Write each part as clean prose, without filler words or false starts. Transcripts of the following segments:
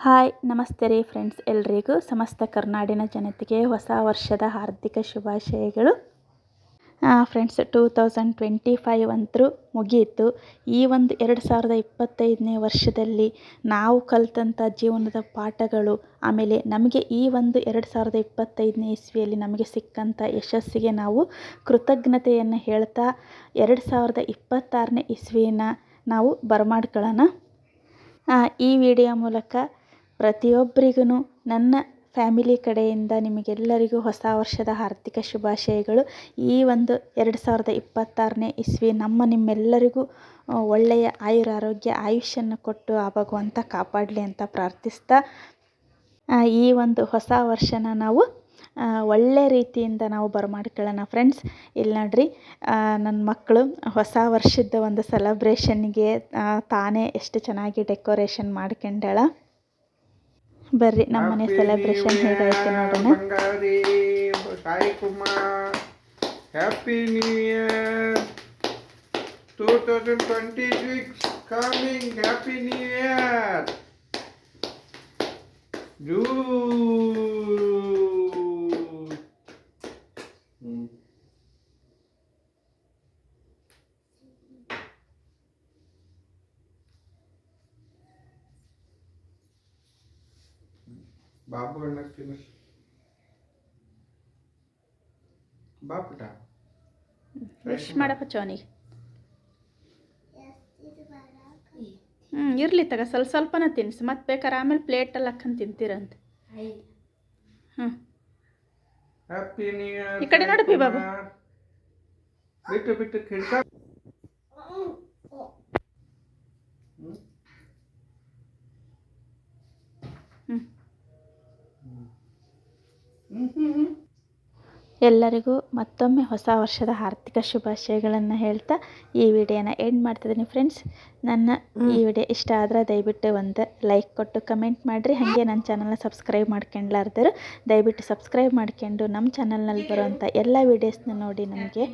Hi ನಮಸ್ತೆ ರೀ friends, ಎಲ್ರಿಗೂ ಸಮಸ್ತ ಕರ್ನಾಡಿನ ಜನತೆಗೆ ಹೊಸ ವರ್ಷದ ಹಾರ್ದಿಕ ಶುಭಾಶಯಗಳು. ಫ್ರೆಂಡ್ಸ್, 2025 ಅಂತೂ ಮುಗಿಯಿತು. ಈ ಒಂದು 2025ನೇ ವರ್ಷದಲ್ಲಿ ನಾವು ಕಲಿತಂಥ ಜೀವನದ ಪಾಠಗಳು, ಆಮೇಲೆ ನಮಗೆ ಈ ಒಂದು 2025ನೇ ಇಸ್ವಿಯಲ್ಲಿ ನಮಗೆ ಸಿಕ್ಕಂಥ ಯಶಸ್ಸಿಗೆ ನಾವು ಕೃತಜ್ಞತೆಯನ್ನು ಹೇಳ್ತಾ 2026ನೇ ಇಸ್ವಿನ ನಾವು ಬರಮಾಡ್ಕೊಳ್ಳೋಣ. ಈ ವಿಡಿಯೋ ಮೂಲಕ ಪ್ರತಿಯೊಬ್ಬರಿಗೂ ನನ್ನ ಫ್ಯಾಮಿಲಿ ಕಡೆಯಿಂದ ನಿಮಗೆಲ್ಲರಿಗೂ ಹೊಸ ವರ್ಷದ ಹಾರ್ದಿಕ ಶುಭಾಶಯಗಳು. ಈ ಒಂದು 2026ನೇ ಇಸ್ವಿ ನಿಮ್ಮೆಲ್ಲರಿಗೂ ಒಳ್ಳೆಯ ಆಯುರಾರೋಗ್ಯ ಆಯುಷ್ಯನ್ನು ಕೊಟ್ಟು ಆ ಭಗವಂತ ಕಾಪಾಡಲಿ ಅಂತ ಪ್ರಾರ್ಥಿಸ್ತಾ, ಈ ಒಂದು ಹೊಸ ವರ್ಷನ ನಾವು ಒಳ್ಳೆ ರೀತಿಯಿಂದ ನಾವು ಬರಮಾಡ್ಕೊಳ್ಳೋಣ. ಫ್ರೆಂಡ್ಸ್, ಇಲ್ಲಿ ನೋಡ್ರಿ, ನನ್ನ ಮಕ್ಕಳು ಹೊಸ ವರ್ಷದ ಒಂದು ಸೆಲೆಬ್ರೇಷನ್ಗೆ ತಾನೇ ಎಷ್ಟು ಚೆನ್ನಾಗಿ ಡೆಕೋರೇಷನ್ ಮಾಡ್ಕೊಂಡಾಳ. ಬರ್ರಿ ನಮ್ಮನೆ ಸೆಲೆಬ್ರೇಷನ್ ಹೇಗಾಯ್ತು ನೋಡೋಣ. Sai Kumar, happy new year 2026 coming. Happy new year. Babu ಅಣ್ಣ ತಿನ್ನಿಸ್. ಬಾಪುಟ ವಿಶ್ ಮಾಡಪ್ಪ ಚೋನಿಗೆ. ಇರಲಿ ತಗ, ಸ್ವಲ್ಪನ ತಿನ್ನಿಸಿ, ಮತ್ತೆ ಬೇಕಾದ್ರೆ ಆಮೇಲೆ ಪ್ಲೇಟಲ್ಲಿ ಹಾಕೊಂಡು ತಿಂತೀರಂತೆ. Happy new year. ಈ ಕಡೆ ನೋಡಪ್ಪಿ ಬಾಬು. ಬಿಟ್ಟು ಬಿಟ್ಟು ಕಿಡ್ಕ. ಎಲ್ಲರಿಗೂ ಮತ್ತೊಮ್ಮೆ ಹೊಸ ವರ್ಷದ ಆರ್ಥಿಕ ಶುಭಾಶಯಗಳನ್ನು ಹೇಳ್ತಾ ಈ ವಿಡಿಯೋನ ಎಂಡ್ ಮಾಡ್ತಿದ್ದೀನಿ. ಫ್ರೆಂಡ್ಸ್, ನನ್ನ ಈ ವಿಡಿಯೋ ಇಷ್ಟ ಆದರೆ ದಯವಿಟ್ಟು ಒಂದು ಲೈಕ್ ಕೊಟ್ಟು ಕಮೆಂಟ್ ಮಾಡಿರಿ. ಹಾಗೆ ನನ್ನ ಚಾನಲ್ನ ಸಬ್ಸ್ಕ್ರೈಬ್ ಮಾಡ್ಕೊಂಡ್ಲಾರ್ದರು ದಯವಿಟ್ಟು ಸಬ್ಸ್ಕ್ರೈಬ್ ಮಾಡ್ಕೊಂಡು ನಮ್ಮ ಚಾನಲ್ನಲ್ಲಿ ಬರೋವಂಥ ಎಲ್ಲ ವೀಡಿಯೋಸ್ನ ನೋಡಿ ನಮಗೆ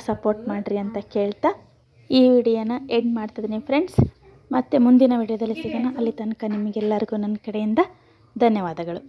ಸಪೋರ್ಟ್ ಮಾಡಿರಿ ಅಂತ ಕೇಳ್ತಾ ಈ ವಿಡಿಯೋನ ಎಂಡ್ ಮಾಡ್ತಿದ್ದೀನಿ. ಫ್ರೆಂಡ್ಸ್, ಮತ್ತೆ ಮುಂದಿನ ವಿಡಿಯೋದಲ್ಲಿ ಸಿಗೋಣ. ಅಲ್ಲಿ ತನಕ ನಿಮಗೆಲ್ಲರಿಗೂ ನನ್ನ ಕಡೆಯಿಂದ ಧನ್ಯವಾದಗಳು.